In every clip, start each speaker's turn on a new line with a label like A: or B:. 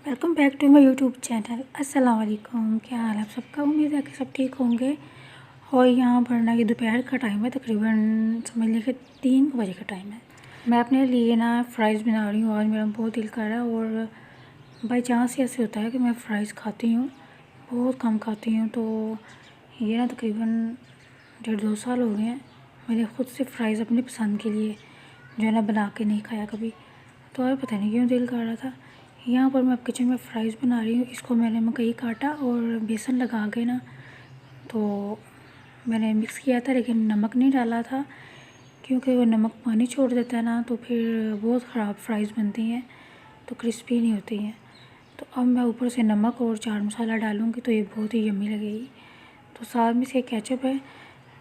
A: Welcome back to my YouTube channel. अस्सलाम वालेकुम। क्या हाल है आप सबका? उम्मीद है कि सब ठीक होंगे। और यहाँ पर ना ये दोपहर का टाइम है, तकरीबन समझ लीजिए 3 बजे का टाइम है। मैं अपने लिए ना फ़्राइज़ बना रही हूँ। आज मेरा बहुत दिल कर रहा है और बाई चांस ऐसे होता है कि मैं फ़्राइज़ खाती हूँ, बहुत कम खाती हूँ। तो ये ना तकरीबन 1.5-2 साल हो गए हैं मैंने ख़ुद से फ़्राइज़ अपनी पसंद के लिए जो है ना बना के नहीं खाया कभी। तो आज पता नहीं क्यों दिल कर रहा था। यहाँ पर मैं अब किचन में फ़्राइज़ बना रही हूँ। इसको मैंने मकई काटा और बेसन लगा के ना तो मैंने मिक्स किया था, लेकिन नमक नहीं डाला था क्योंकि वो नमक पानी छोड़ देता है ना, तो फिर बहुत ख़राब फ़्राइज़ बनती हैं, तो क्रिस्पी नहीं होती हैं। तो अब मैं ऊपर से नमक और चाट मसाला डालूँगी तो ये बहुत ही यम्मी लगेगी। तो साथ में से केचप है।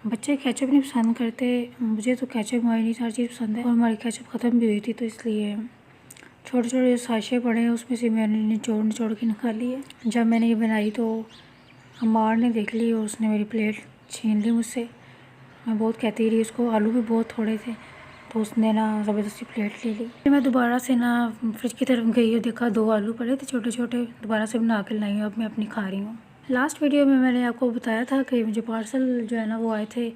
A: बच्चे केचप नहीं पसंद करते, मुझे तो केचप मायोनीज़ हर चीज़ पसंद है। और हमारी केचप ख़त्म भी हुई थी, तो इसलिए छोटे छोटे जो साशे पड़े हैं उसमें से मैंने निचोड़ के निकाली है। जब मैंने ये बनाई तो अम्मार ने देख ली और उसने मेरी प्लेट छीन ली मुझसे। मैं बहुत कहती रही उसको, आलू भी बहुत थोड़े थे, तो उसने ना ज़बरदस्ती प्लेट ले ली। फिर मैं दोबारा से ना फ्रिज की तरफ गई और देखा 2 आलू पड़े थे छोटे छोटे, दोबारा से बना के लाई हूँ। अब मैं अपनी खा रही हूँ। लास्ट वीडियो में मैंने आपको बताया था कि मुझे पार्सल जो है ना वो आए थे,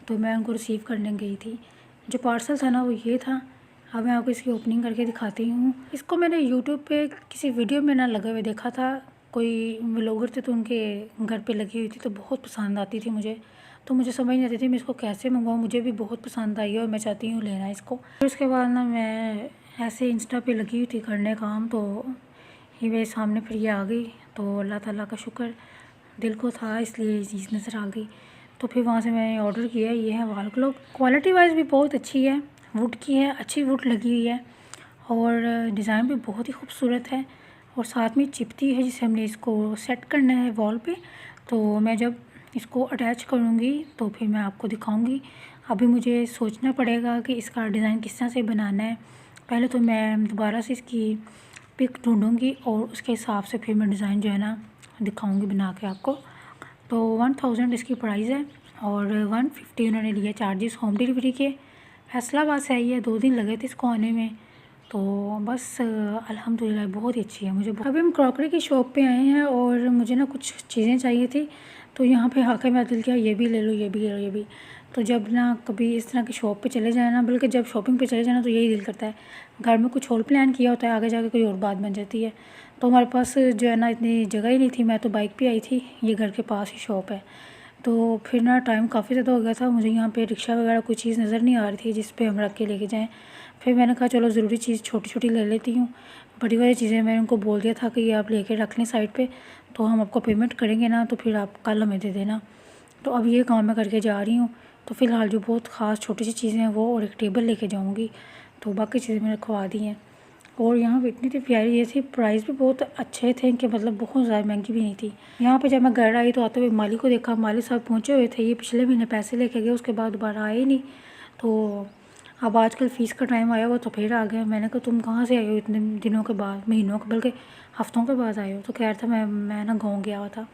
A: तो मैं उनको रिसीव करने गई थी। जो पार्सल था ना वो ये था। अब मैं आपको इसकी ओपनिंग करके दिखाती हूँ। इसको मैंने यूट्यूब पे किसी वीडियो में ना लगे हुए देखा था, कोई व्लॉगर थे तो उनके घर पे लगी हुई थी, तो बहुत पसंद आती थी मुझे। तो मुझे समझ नहीं आती थी मैं इसको कैसे मंगवाऊँ। मुझे भी बहुत पसंद आई है और मैं चाहती हूँ लेना इसको। फिर उसके बाद ना मैं ऐसे इंस्टा पे लगी हुई थी करने काम, तो ये मेरे सामने फिर ये आ गई। तो अल्लाह ताला का शुक्र, दिल को था इसलिए ये चीज़ नज़र आ गई। तो फिर वहाँ से मैंने ऑर्डर किया। ये है वॉल क्लॉक। क्वालिटी वाइज भी बहुत अच्छी है, वुड की है, अच्छी वुड लगी हुई है और डिज़ाइन भी बहुत ही खूबसूरत है। और साथ में चिपती है जिसे हमने इसको सेट करना है वॉल पे। तो मैं जब इसको अटैच करूँगी तो फिर मैं आपको दिखाऊँगी। अभी मुझे सोचना पड़ेगा कि इसका डिज़ाइन किस तरह से बनाना है। पहले तो मैं दोबारा से इसकी पिक ढूँढूँगी और उसके हिसाब से फिर मैं डिज़ाइन जो है ना दिखाऊँगी बना के आपको। तो 1000 इसकी प्राइस है और 150 उन्होंने लिए चार्जेस होम डिलीवरी के। फैसलाबाद से आई है, 2 दिन लगे थे इसको आने में। तो बस अल्हम्दुलिल्लाह बहुत ही अच्छी है। मुझे अभी हम क्रॉकरी की शॉप पे आए हैं और मुझे ना कुछ चीज़ें चाहिए थी, तो यहाँ पे आके मेरा दिल किया ये भी ले लो, ये भी ले लो, ये भी। तो जब ना कभी इस तरह की शॉप पे चले जाए ना, बल्कि जब शॉपिंग पे चले जाए ना, तो यही दिल करता है। घर में कुछ और प्लान किया होता है, आगे जाके कोई और बात बन जाती है। तो हमारे पास जो है ना इतनी जगह ही नहीं थी। मैं तो बाइक पे आई थी, ये घर के पास ही शॉप है। तो फिर ना टाइम काफ़ी ज़्यादा हो गया था, मुझे यहाँ पे रिक्शा वगैरह कोई चीज़ नज़र नहीं आ रही थी जिस पे हम रख के लेके जाएं। फिर मैंने कहा चलो ज़रूरी चीज़ छोटी छोटी ले लेती हूँ। बड़ी वाली चीज़ें मैंने उनको बोल दिया था कि ये आप लेके रख लें साइड पे, तो हम आपको पेमेंट करेंगे ना, तो फिर आप कल हमें दे देना। तो अब ये काम मैं करके जा रही हूँ। तो फ़िलहाल जो बहुत ख़ास छोटी सी चीज़ें हैं वो और एक टेबल लेके जाऊँगी, तो बाकी चीज़ें मैंने रखवा दी हैं। और यहाँ पे इतनी थी प्यारी ये थी, प्राइस भी बहुत अच्छे थे कि मतलब बहुत ज़्यादा महंगी भी नहीं थी। यहाँ पे जब मैं घर आई तो आते हुए माली को देखा, माली साहब पहुँचे हुए थे, ये पिछले महीने पैसे लेके गए, उसके बाद दोबारा आए नहीं। तो अब आजकल फ़ीस का टाइम आया हुआ तो फिर आ गए। मैंने कहा तुम कहाँ से आए हो इतने दिनों के बाद, महीनों के बल्कि हफ़्तों के बाद आए हो? तो कह रहा था मैं ना गाँव गया हुआ था।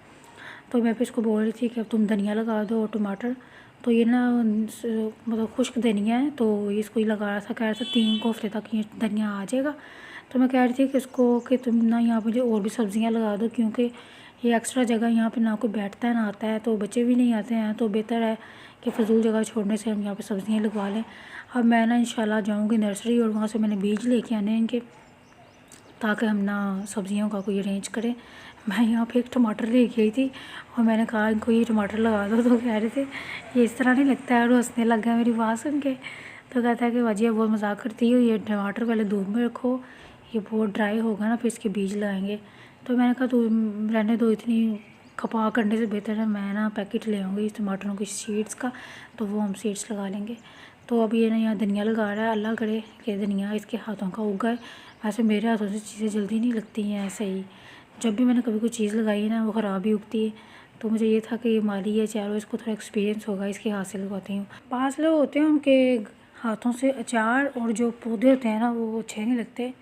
A: तो मैं फिर इसको बोल रही थी कि अब तुम धनिया लगा दो और टमाटर। तो ये ना मतलब खुश्क धनिया है, तो ये इसको ही लगा रहा था। कह रहा था 3 हफ्ते तक ये धनिया आ जाएगा। तो मैं कह रही थी कि इसको कि तुम ना यहाँ पे जो और भी सब्ज़ियाँ लगा दो, क्योंकि ये एक्स्ट्रा जगह यहाँ पे ना कोई बैठता है ना आता है, तो बच्चे भी नहीं आते हैं, तो बेहतर है कि फ़जूल जगह छोड़ने से हम यहाँ पे सब्ज़ियाँ लगवा लें। अब मैं ना इंशाल्लाह जाऊँगी नर्सरी और वहाँ से मैंने बीज लेके आने हैं इनके, ताकि हम ना सब्ज़ियों का कोई अरेंज करें। मैं यहाँ पे एक टमाटर लेके आई थी और मैंने कहा इनको ये टमाटर लगा दो, तो कह रहे थे ये इस तरह नहीं लगता है, और हंसने लग गया मेरी बात सुन के। तो कहता है कि वाजिया बहुत मजाक करती हो, ये टमाटर पहले धूप में रखो, ये बहुत ड्राई होगा ना फिर इसके बीज लगाएंगे। तो मैंने कहा तो रहने दो, इतनी खपा करने से बेहतर है मैं ना पैकेट ले आऊँगी इस टमाटरों की सीड्स का, तो वो हम सीड्स लगा लेंगे। तो अब ये ना यहाँ धनिया लगा रहा है, अल्लाह करे कि धनिया इसके हाथों का उग गए। वैसे मेरे हाथों से चीज़ें जल्दी नहीं लगती हैं ऐसे ही, जब भी मैंने कभी कोई चीज़ लगाई है ना वो ख़राब ही उगती है। तो मुझे ये था कि ये माली है चारों, इसको थोड़ा एक्सपीरियंस होगा, इसके हाथ से लगवाती हूँ। पास लोग होते हैं उनके हाथों से अचार और जो पौधे होते हैं ना वो अच्छे नहीं लगते।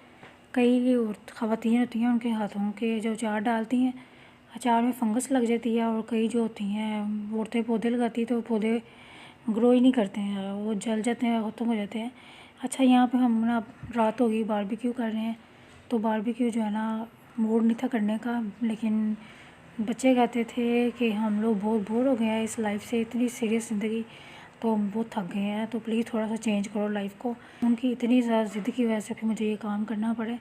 A: कई और ख़वातीन होती हैं उनके हाथों के जो अचार डालती हैं, अचार में फंगस लग जाती है। और कई जो होती हैं औरतें पौधे लगाती हैं तो पौधे ग्रो ही नहीं करते हैं, वो जल जाते हैं, ख़त्म हो जाते हैं। अच्छा यहाँ पे हम ना रात होगी बारबेक्यू कर रहे हैं, तो बारबेक्यू जो है ना मूड नहीं था करने का, लेकिन बच्चे कहते थे कि हम लोग बहुत बोर हो गए हैं इस लाइफ से, इतनी सीरियस ज़िंदगी, तो हम बहुत थक गए हैं, तो प्लीज़ थोड़ा सा चेंज करो लाइफ को। उनकी इतनी ज़्यादा ज़िद की वजह से फिर मुझे ये काम करना पड़े,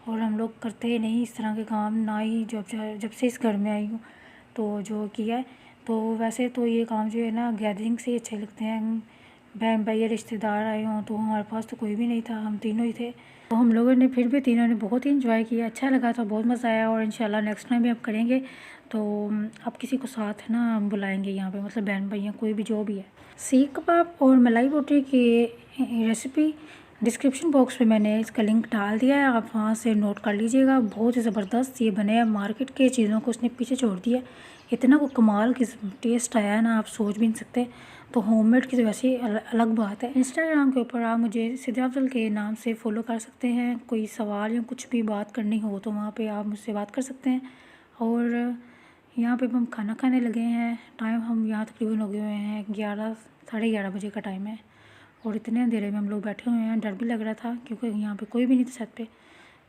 A: और हम लोग करते ही नहीं इस तरह के काम, ना ही जब से इस घर में आई हूँ तो जो किया है। तो वैसे तो ये काम जो है ना गैदरिंग से ही अच्छे लगते हैं, बहन भाई या रिश्तेदार आए हों, तो हमारे पास तो कोई भी नहीं था, हम तीनों ही थे। तो हम लोगों ने फिर भी तीनों ने बहुत ही इंजॉय किया, अच्छा लगा था, बहुत मज़ा आया, और इंशाल्लाह नेक्स्ट टाइम भी अब करेंगे। तो अब किसी को साथ ना हम बुलाएंगे यहाँ पे, मतलब बहन भाई कोई भी जो भी है। सीख कबाब और मलाई बोटी की रेसिपी डिस्क्रिप्शन बॉक्स में मैंने इसका लिंक डाल दिया है, आप वहाँ से नोट कर लीजिएगा। बहुत ही ज़बरदस्त ये बने हैं, मार्केट के चीज़ों को उसने पीछे छोड़ दिया, इतना को कमाल की टेस्ट आया है ना, आप सोच भी नहीं सकते। तो होममेड की तो वैसे ही अलग बात है। इंस्टाग्राम के ऊपर आप मुझे सिद्रा अफजल के नाम से फ़ॉलो कर सकते हैं, कोई सवाल या कुछ भी बात करनी हो तो वहाँ पे आप मुझसे बात कर सकते हैं। और यहाँ पे हम खाना खाने लगे हैं, टाइम हम यहाँ तकरीबन हो गए हुए हैं 11 साढ़े 11 बजे का टाइम है, और इतने अंधेरे में हम लोग बैठे हुए हैं, डर भी लग रहा था क्योंकि यहाँ पे कोई भी नहीं था छत पे।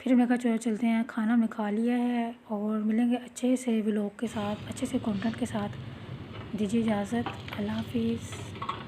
A: फिर मैं कहा चलो चलते हैं, खाना हमने खा लिया है, और मिलेंगे अच्छे से व्लॉग के साथ, अच्छे से कंटेंट के साथ। दीजिए इजाज़त, अल्लाह हाफिज़।